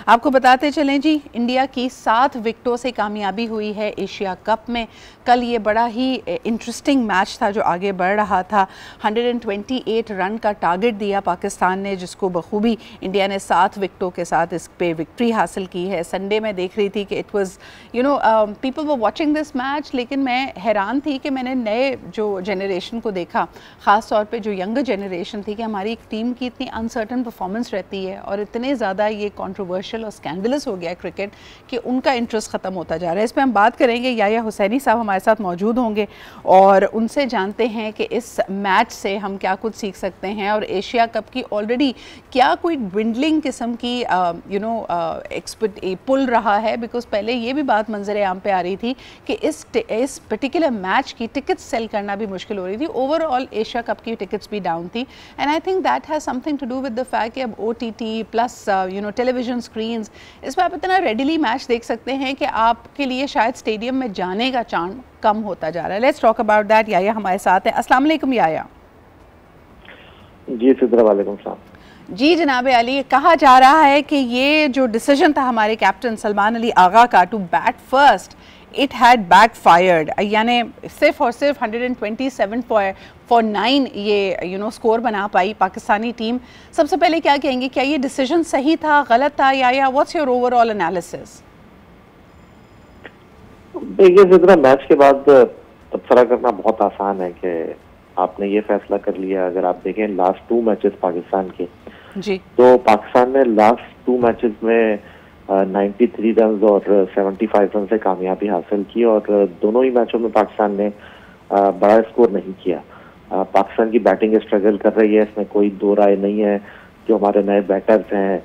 आपको बताते चलें जी, इंडिया की 7 विकेटों से कामयाबी हुई है एशिया कप में। कल ये बड़ा ही इंटरेस्टिंग मैच था जो आगे बढ़ रहा था। 128 रन का टारगेट दिया पाकिस्तान ने, जिसको बखूबी इंडिया ने 7 विकेटों के साथ इस पे विक्ट्री हासिल की है। संडे में देख रही थी कि it was people were watching this match, लेकिन मैं हैरान थी कि मैंने नए जो जनरेशन को देखा, ख़ास तौर पे जो यंगर जनरेशन थी, कि हमारी टीम की इतनी अनसर्टन परफॉर्मेंस रहती है और इतने ज़्यादा ये कंट्रोवर्शियल और स्कैंडलस हो गया क्रिकेट कि उनका इंटरेस्ट ख़त्म होता जा रहा है। इस पर हम बात करेंगे। याया हुसैनी साहब हमारे साथ मौजूद होंगे और उनसे जानते हैं कि इस मैच से हम क्या कुछ सीख सकते हैं और एशिया कप की ऑलरेडी क्या कोई ड्विंडलिंग किस्म की पुल रहा है। बिकॉज पहले ये भी बात मंजर आम पे आ रही थी कि इस पर्टिकुलर मैच की टिकट्स सेल करना भी मुश्किल हो रही थी। ओवरऑल एशिया कप की टिकट्स भी डाउन थी and I think that has something to do with the fact कि अब OTT प्लस टेलीविजन स्क्रीन्स, इस पर आप इतना रेडिली मैच देख सकते हैं कि आपके लिए शायद स्टेडियम में जाने का चांस कम होता जा रहा है। Let's talk about that. याया हमारे साथ है। अस्सलाम वालेकुम याया। जी सिद्रा, वालेकुम सलाम। जी जनाब अली, कहा जा रहा है कि ये जो डिसीजन था हमारे कैप्टन सलमान अली आगा का to bat first, it had backfired. यानी सिर्फ और सिर्फ 127 फॉर 9 ये स्कोर बना पाई पाकिस्तानी टीम। सबसे पहले क्या कहेंगे, क्या ये डिसीजन सही था, गलत था, या व्हाट्स योर ओवरऑल एनालिसिस? देखिए सिद्रा, मैच के बाद तबसरा करना बहुत आसान है कि आपने ये फैसला कर लिया। अगर आप देखें लास्ट 2 मैचेस पाकिस्तान के जी, तो पाकिस्तान ने लास्ट 2 मैचेस में 93 रन और 75 रन से कामयाबी हासिल की और दोनों ही मैचों में पाकिस्तान ने बड़ा स्कोर नहीं किया। पाकिस्तान की बैटिंग स्ट्रगल कर रही है, इसमें कोई दो राय नहीं है। जो हमारे नए बैटर्स हैं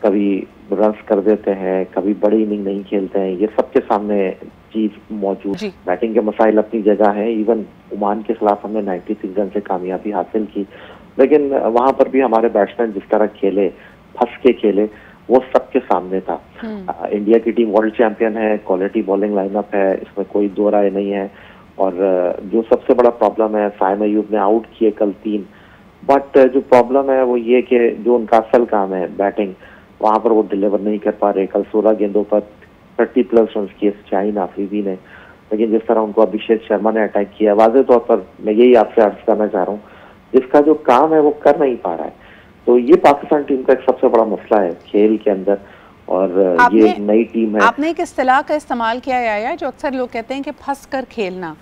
कभी रन्स कर देते हैं, कभी बड़ी इनिंग नहीं खेलते हैं, ये सबके सामने चीज मौजूद। बैटिंग के मसाइल अपनी जगह हैं। इवन ओमान के खिलाफ हमने 93 रन से कामयाबी हासिल की, लेकिन वहां पर भी हमारे बैट्समैन जिस तरह खेले, फंस के खेले, वो सबके सामने था। इंडिया की टीम वर्ल्ड चैंपियन है, क्वालिटी बॉलिंग लाइनअप है, इसमें कोई दो राय नहीं है। और जो सबसे बड़ा प्रॉब्लम है, साइम अयूब ने आउट किए कल 3, बट जो प्रॉब्लम है वो ये कि जो उनका असल काम है बैटिंग, वहां पर वो डिलीवर नहीं कर पा रहे। कल 16 गेंदों पर 30+ रन किए शाहीन आफरीदी ने, लेकिन जिस तरह उनको अभिषेक शर्मा ने अटैक किया, वाज़ेह तौर पर मैं यही आपसे अर्ज करना चाह रहा हूँ, जिसका जो काम है वो कर नहीं पा रहा है। तो ये पाकिस्तान टीम का एक सबसे बड़ा मसला है खेल के अंदर, और ये एक नई टीम है। आपने एक इस्तिलाह का इस्तेमाल किया है जो अक्सर लोग कहते हैं कि फंस कर खेलना।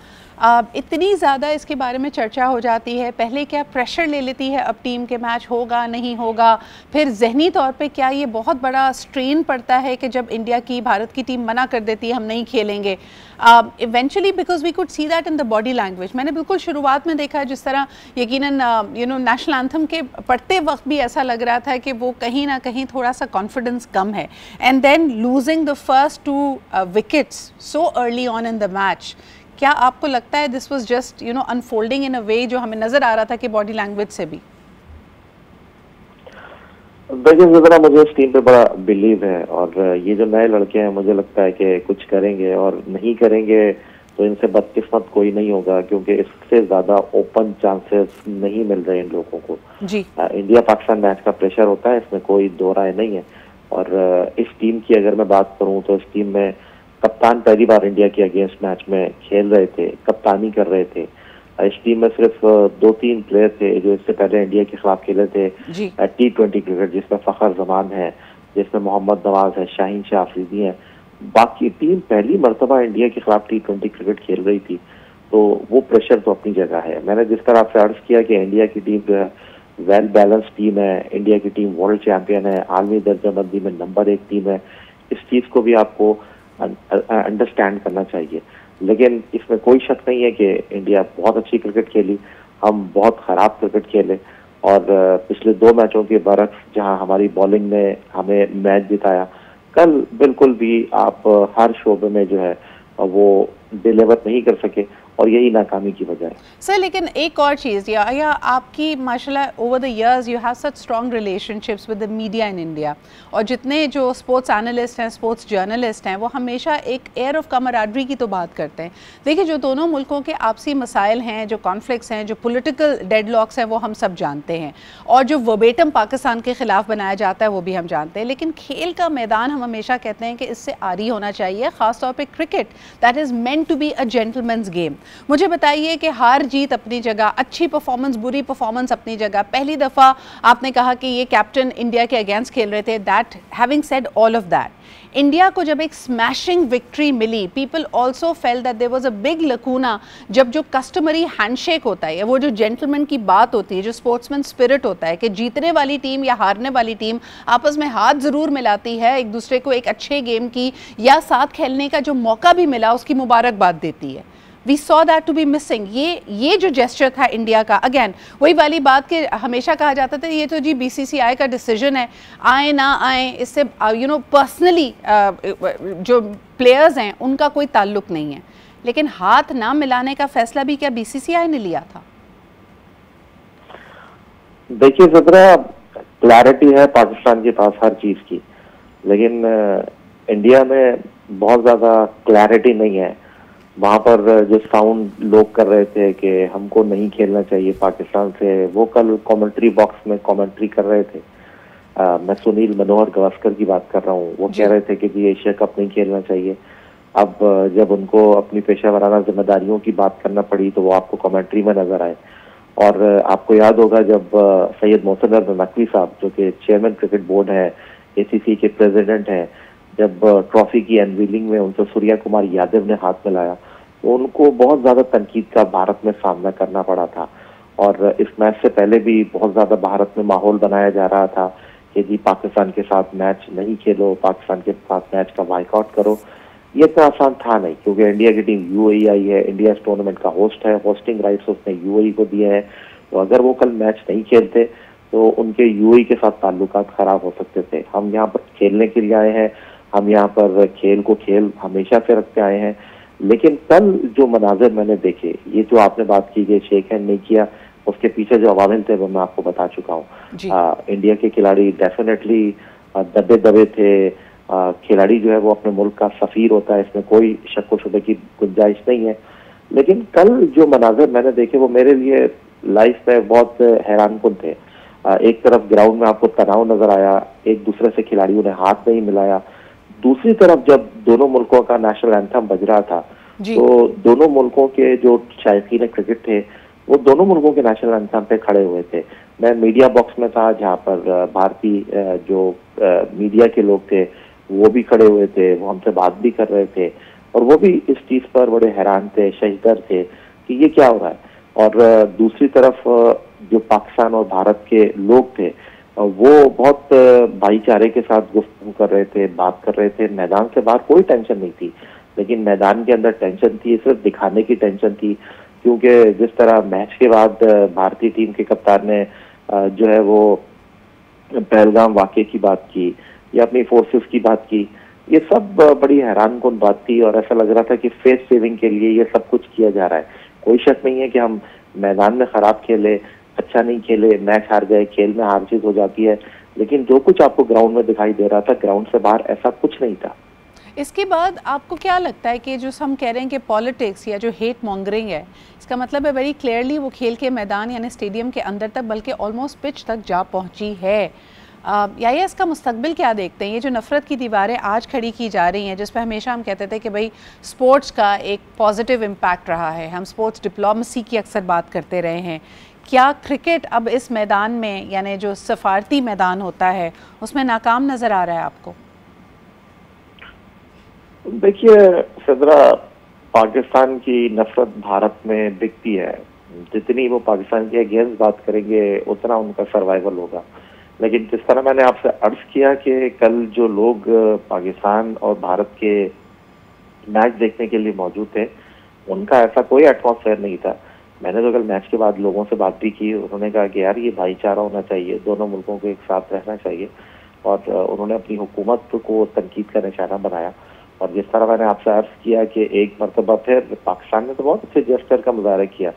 इतनी ज़्यादा इसके बारे में चर्चा हो जाती है। पहले क्या प्रेशर ले लेती है अब टीम के मैच होगा नहीं होगा, फिर जहनी तौर पे क्या ये बहुत बड़ा स्ट्रेन पड़ता है कि जब इंडिया की, भारत की टीम मना कर देती है हम नहीं खेलेंगे eventually, because we could see that in the body language. मैंने बिल्कुल शुरुआत में देखा जिस तरह यकीनन नेशनल एंथम के पढ़ते वक्त भी ऐसा लग रहा था कि वो कहीं ना कहीं थोड़ा सा कॉन्फिडेंस कम है, and then losing the first 2 wickets so early on in the match. क्या आपको लगता है this was just unfolding in a way जो हमें नजर आ रहा था कि बॉडी लैंग्वेज से भी? देखिए जरा, मुझे इस टीम पे बड़ा बिलीव है और ये जो नए लड़के हैं मुझे लगता है कि कुछ करेंगे, और नहीं करेंगे तो इनसे बदकिस्मत कोई नहीं होगा, क्योंकि इससे ज्यादा ओपन चांसेस नहीं मिल रहे इन लोगों को। जी, इंडिया पाकिस्तान मैच का प्रेशर होता है, इसमें कोई दो राय नहीं है। और इस टीम की अगर मैं बात करूं तो इस टीम में कप्तान पहली बार इंडिया के अगेंस्ट मैच में खेल रहे थे, कप्तानी कर रहे थे। इस टीम में सिर्फ 2-3 प्लेयर थे जो इससे पहले इंडिया के खिलाफ खेले थे T20 क्रिकेट, जिसमें फखर जमान है, जिसमें मोहम्मद नवाज है, शाहीन शाह अफरीदी है। बाकी टीम पहली मरतबा इंडिया के खिलाफ T20 क्रिकेट खेल रही थी, तो वो प्रेशर तो अपनी जगह है। मैंने जिस तरह आपसे अर्ज किया कि इंडिया की टीम जो है वेल बैलेंस टीम है, इंडिया की टीम वर्ल्ड चैंपियन है, आलमी दर्जाबंदी में नंबर 1 टीम है, इस चीज को भी आपको अंडरस्टैंड करना चाहिए। लेकिन इसमें कोई शक नहीं है कि इंडिया बहुत अच्छी क्रिकेट खेली, हम बहुत खराब क्रिकेट खेले, और पिछले 2 मैचों के बरक्स जहां हमारी बॉलिंग ने हमें मैच जिताया, कल बिल्कुल भी आप हर शोबे में जो है वो डिलीवर नहीं कर सके। और यही नाकामी की वजह है। सर लेकिन एक और चीज़, या आपकी माशाल्लाह over the years you have such strong relationships with the media in India, और जितने जो स्पोर्ट्स एनालिस्ट हैं, स्पोर्ट्स जर्नलिस्ट हैं, वो हमेशा एक एयर ऑफ कमराडरी की तो बात करते हैं। देखिए जो दोनों मुल्कों के आपसी मसाइल हैं, जो कॉन्फ्लिक्ट्स हैं, जो पॉलिटिकल डेडलॉक्स हैं, वो हम सब जानते हैं, और जो वर्बेटम पाकिस्तान के ख़िलाफ़ बनाया जाता है वो भी हम जानते हैं। लेकिन खेल का मैदान हम हमेशा कहते हैं कि इससे आरी होना चाहिए, ख़ासतौर पर cricket that is meant to be a gentleman's game. मुझे बताइए कि हार जीत अपनी जगह, अच्छी परफॉर्मेंस बुरी परफॉर्मेंस अपनी जगह, पहली दफ़ा आपने कहा कि ये कैप्टन इंडिया के अगेंस्ट खेल रहे थे, that having said all of that, India को जब एक स्मैशिंग विक्ट्री मिली, people also felt that there was a big lacuna, जब जो कस्टमरी हैंडशेक होता है, वो जो जेंटलमैन की बात होती है, जो स्पोर्ट्समैन स्पिरिट होता है कि जीतने वाली टीम या हारने वाली टीम आपस में हाथ ज़रूर मिलाती है, एक दूसरे को एक अच्छे गेम की या साथ खेलने का जो मौका भी मिला उसकी मुबारकबाद देती है। We saw that to be missing. ये जो जेस्चर था इंडिया का, अगेन वही वाली बात कि हमेशा कहा जाता था ये तो जी बीसीसीआई का डिसीजन है, आए ना आए इससे पर्सनली जो प्लेयर्स हैं उनका कोई ताल्लुक नहीं है, लेकिन हाथ ना मिलाने का फैसला भी क्या बीसीसीआई ने लिया था? देखिए ज़रा क्लैरिटी है पाकिस्तान के पास हर चीज की, लेकिन इंडिया में बहुत ज्यादा क्लैरिटी नहीं है। वहां पर जो साउंड लोग कर रहे थे कि हमको नहीं खेलना चाहिए पाकिस्तान से, वो कल कमेंट्री बॉक्स में कमेंट्री कर रहे थे। मैं सुनील मनोहर गावस्कर की बात कर रहा हूँ, वो कह रहे थे कि जी एशिया कप नहीं खेलना चाहिए। अब जब उनको अपनी पेशा वराना जिम्मेदारियों की बात करना पड़ी तो वो आपको कमेंट्री में नजर आए। और आपको याद होगा जब सैयद मोहसिन नकवी साहब जो कि चेयरमैन क्रिकेट बोर्ड है, एसीसी के प्रेसिडेंट हैं, जब ट्रॉफी की अनवीलिंग में उनसे सूर्या कुमार यादव ने हाथ मिलाया तो उनको बहुत ज्यादा तनकीद का भारत में सामना करना पड़ा था। और इस मैच से पहले भी बहुत ज्यादा भारत में माहौल बनाया जा रहा था कि जी पाकिस्तान के साथ मैच नहीं खेलो, पाकिस्तान के साथ मैच का बाइकआउट करो। ये इतना आसान था नहीं, क्योंकि इंडिया की टीम यूएई आई है, इंडिया इस टूर्नामेंट का होस्ट है, होस्टिंग राइट्स उसने यूएई को दिए हैं। तो अगर वो कल मैच नहीं खेलते तो उनके यूएई के साथ ताल्लुकात खराब हो सकते थे। हम यहाँ पर खेलने के लिए आए हैं, हम यहाँ पर खेल को खेल हमेशा से रखते आए हैं। लेकिन कल जो मनाजिर मैंने देखे, ये जो आपने बात की कि शेक हैंड नहीं किया, उसके पीछे जो अवामिल थे वो मैं आपको बता चुका हूँ। इंडिया के खिलाड़ी डेफिनेटली दबे दबे थे। खिलाड़ी जो है वो अपने मुल्क का सफीर होता है, इसमें कोई शक व शुबे की गुंजाइश नहीं है। लेकिन कल जो मनाजिर मैंने देखे वो मेरे लिए लाइफ में बहुत हैरानकुन थे। एक तरफ ग्राउंड में आपको तनाव नजर आया, एक दूसरे से खिलाड़ियों ने हाथ नहीं मिलाया। दूसरी तरफ जब दोनों मुल्कों का नेशनल एंथम बज रहा था तो दोनों मुल्कों के जो शायकीन क्रिकेट थे वो दोनों मुल्कों के नेशनल एंथम पे खड़े हुए थे। मैं मीडिया बॉक्स में था जहाँ पर भारतीय जो मीडिया के लोग थे वो भी खड़े हुए थे, वो हमसे बात भी कर रहे थे और वो भी इस चीज पर बड़े हैरान थे, शहीदर थे कि ये क्या हो रहा है। और दूसरी तरफ जो पाकिस्तान और भारत के लोग थे वो बहुत भाईचारे के साथ गुफ्तगू कर रहे थे, बात कर रहे थे। मैदान से बाहर कोई टेंशन नहीं थी, लेकिन मैदान के अंदर टेंशन थी, सिर्फ दिखाने की टेंशन थी। क्योंकि जिस तरह मैच के बाद भारतीय टीम के कप्तान ने जो है वो पहलगाम वाक़े की बात की या अपनी फोर्सेस की बात की, ये सब बड़ी हैरानकुन बात थी और ऐसा लग रहा था कि फेस सेविंग के लिए ये सब कुछ किया जा रहा है। कोई शक नहीं है कि हम मैदान में खराब खेले, अच्छा नहीं खेले, मैच हार गए, खेल में हार जीत हो जाती है, लेकिन जो कुछ आपको ग्राउंड में दिखाई दे रहा था ग्राउंड से बाहर ऐसा कुछ नहीं था। इसके बाद आपको क्या लगता है कि जो हम कह रहे हैं कि पॉलिटिक्स या जो हेट मॉन्गरिंग है, इसका मतलब है वेरी क्लियरली वो खेल के मैदान यानी स्टेडियम के अंदर तक बल्कि ऑलमोस्ट पिच तक जा पहुंची है, या ये इसका मुस्तकबिल क्या देखते हैं? ये जो नफ़रत की दीवारें आज खड़ी की जा रही हैं जिस पर हमेशा हम कहते थे कि भाई स्पोर्ट्स का एक पॉजिटिव इम्पैक्ट रहा है, हम स्पोर्ट्स डिप्लोमेसी की अक्सर बात करते रहे हैं, क्या क्रिकेट अब इस मैदान में यानी जो सफारती मैदान होता है उसमें नाकाम नज़र आ रहा है आपको? देखिए सदरा, पाकिस्तान की नफरत भारत में बिकती है। जितनी वो पाकिस्तान के अगेंस्ट बात करेंगे उतना उनका सर्वाइवल होगा। लेकिन जिस तरह मैंने आपसे अर्ज किया कि कल जो लोग पाकिस्तान और भारत के मैच देखने के लिए मौजूद थे उनका ऐसा कोई एटमॉस्फेयर नहीं था। मैंने तो कल मैच के बाद लोगों से बात भी की, उन्होंने कहा कि यार ये भाईचारा होना चाहिए, दोनों मुल्कों को एक साथ रहना चाहिए। और उन्होंने अपनी हुकूमत को तनकीद का निशाना बनाया और जिस तरह मैंने आपसे अर्ज किया कि एक मरतबा फिर पाकिस्तान ने तो बहुत अच्छे जेस्टर का मुजाहरा किया,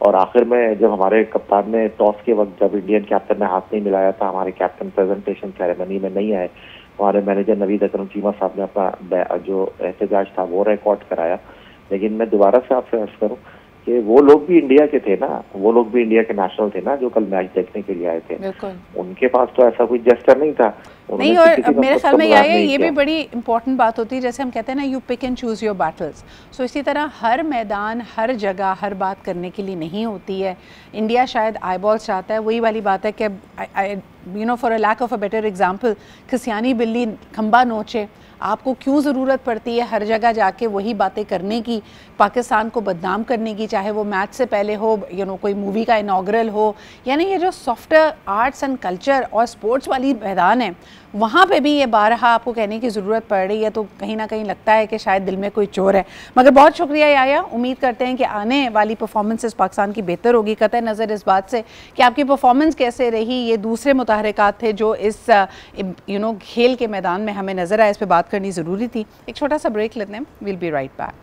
और आखिर में जब हमारे कप्तान ने टॉस के वक्त जब इंडियन कैप्टन ने हाथ नहीं मिलाया था, हमारे कैप्टन प्रेजेंटेशन सेरेमनी में नहीं आए, हमारे मैनेजर नवीद अकरम चीमा साहब ने अपना जो एहतजाज था वो रिकॉर्ड कराया। लेकिन मैं दोबारा से आपसे अर्ज करूं कि वो लोग भी इंडिया के थे ना, वो लोग भी इंडिया के नेशनल थे ना जो कल मैच देखने के लिए आए थे, उनके पास तो ऐसा कोई जेस्टर नहीं था नहीं। और मेरे ख्याल में ये भी बड़ी इंपॉर्टेंट बात होती है, जैसे हम कहते हैं ना you pick and choose your battles. So इसी तरह हर मैदान, हर जगह, हर बात करने के लिए नहीं होती है। इंडिया शायद आई बॉल्स चाहता है, वही वाली बात है कि you know for a lack of a better example, खिसियानी बिल्ली खंबा नोचे, आपको क्यों ज़रूरत पड़ती है हर जगह जाके वही बातें करने की, पाकिस्तान को बदनाम करने की, चाहे वो मैच से पहले हो, यू नो कोई मूवी का इनॉग्रल हो, यानी ये जो सॉफ्टवेयर आर्ट्स एंड कल्चर और स्पोर्ट्स वाली मैदान है वहाँ पे भी ये बारहा आपको कहने की ज़रूरत पड़ रही है। तो कहीं ना कहीं लगता है कि शायद दिल में कोई चोर है। मगर बहुत शुक्रिया याया, उम्मीद करते हैं कि आने वाली परफॉर्मेंसेस पाकिस्तान की बेहतर होगी। कतई नज़र इस बात से कि आपकी परफॉर्मेंस कैसे रही, ये दूसरे मुतहरिकात थे जो इस यू नो खेल के मैदान में हमें नज़र आए, इस पर बात करनी ज़रूरी थी। एक छोटा सा ब्रेक लेते हैं, विल बी राइट बैक।